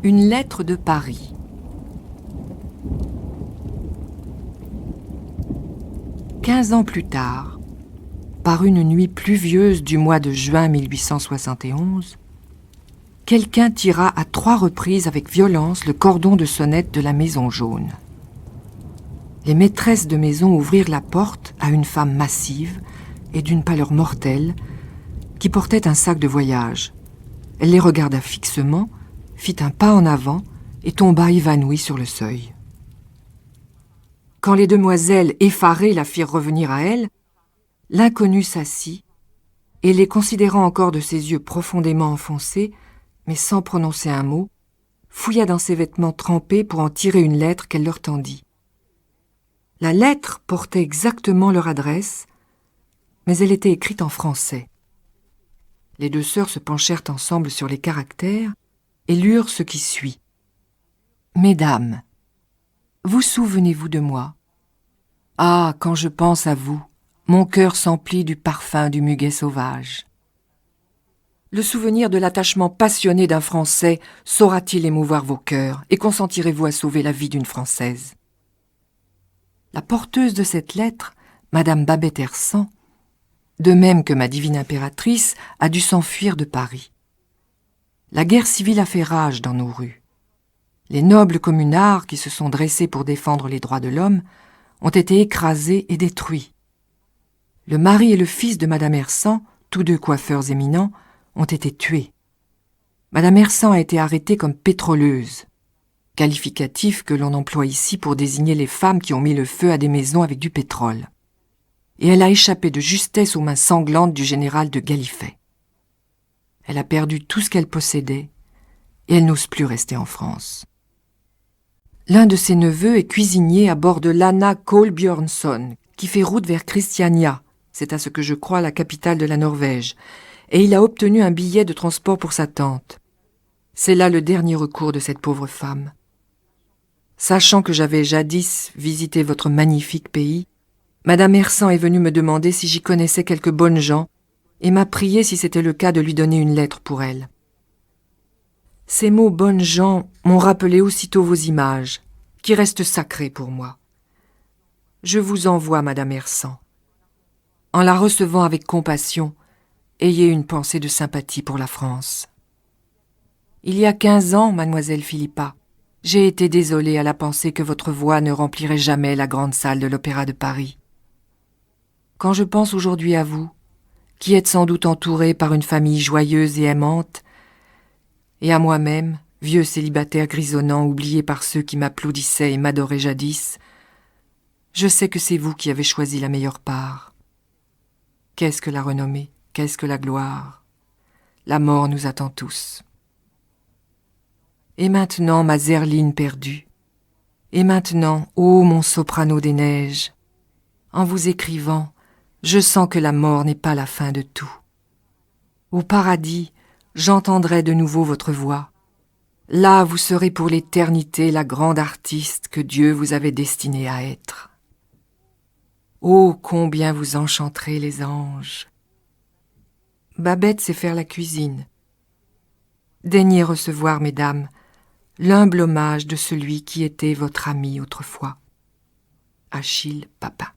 Une lettre de Paris. « 15 ans plus tard, par une nuit pluvieuse du mois de juin 1871, quelqu'un tira à 3 reprises avec violence le cordon de sonnette de la maison jaune. Les maîtresses de maison ouvrirent la porte à une femme massive et d'une pâleur mortelle qui portait un sac de voyage. Elle les regarda fixement, fit un pas en avant et tomba évanouie sur le seuil. Quand les demoiselles, effarées, la firent revenir à elle, l'inconnu s'assit et, les considérant encore de ses yeux profondément enfoncés, mais sans prononcer un mot, fouilla dans ses vêtements trempés pour en tirer une lettre qu'elle leur tendit. La lettre portait exactement leur adresse, mais elle était écrite en français. Les 2 sœurs se penchèrent ensemble sur les caractères et lurent ce qui suit. « Mesdames, vous souvenez-vous de moi? Ah, quand je pense à vous, mon cœur s'emplit du parfum du muguet sauvage. Le souvenir de l'attachement passionné d'un Français saura-t-il émouvoir vos cœurs et consentirez-vous à sauver la vie d'une Française? » La porteuse de cette lettre, Madame Babet Hersant, de même que ma divine impératrice, a dû s'enfuir de Paris. La guerre civile a fait rage dans nos rues. Les nobles communards qui se sont dressés pour défendre les droits de l'homme ont été écrasés et détruits. Le mari et le fils de Madame Hersant, tous 2 coiffeurs éminents, ont été tués. Madame Hersant a été arrêtée comme pétroleuse, qualificatif que l'on emploie ici pour désigner les femmes qui ont mis le feu à des maisons avec du pétrole. Et elle a échappé de justesse aux mains sanglantes du général de Gallifet. Elle a perdu tout ce qu'elle possédait et elle n'ose plus rester en France. L'un de ses neveux est cuisinier à bord de l'Anna Kolbjörnsson, qui fait route vers Christiania, c'est à ce que je crois la capitale de la Norvège, et il a obtenu un billet de transport pour sa tante. C'est là le dernier recours de cette pauvre femme. Sachant que j'avais jadis visité votre magnifique pays, Madame Hersant est venue me demander si j'y connaissais quelques bonnes gens et m'a prié, si c'était le cas, de lui donner une lettre pour elle. Ces mots « bonnes gens » m'ont rappelé aussitôt vos images, qui restent sacrées pour moi. Je vous envoie, Madame Hersant. En la recevant avec compassion, ayez une pensée de sympathie pour la France. Il y a 15 ans, mademoiselle Philippa, j'ai été désolée à la pensée que votre voix ne remplirait jamais la grande salle de l'Opéra de Paris. Quand je pense aujourd'hui à vous, qui êtes sans doute entourée par une famille joyeuse et aimante, et à moi-même, vieux célibataire grisonnant oublié par ceux qui m'applaudissaient et m'adoraient jadis, je sais que c'est vous qui avez choisi la meilleure part. Qu'est-ce que la renommée? Qu'est-ce que la gloire? La mort nous attend tous. Et maintenant, ma Zerline perdue. Et maintenant, ô mon soprano des neiges, en vous écrivant, je sens que la mort n'est pas la fin de tout. Au paradis, j'entendrai de nouveau votre voix. Là, vous serez pour l'éternité la grande artiste que Dieu vous avait destinée à être. Oh, combien vous enchanterez les anges! Babette sait faire la cuisine. Daignez recevoir, mesdames, l'humble hommage de celui qui était votre ami autrefois. Achille Papin.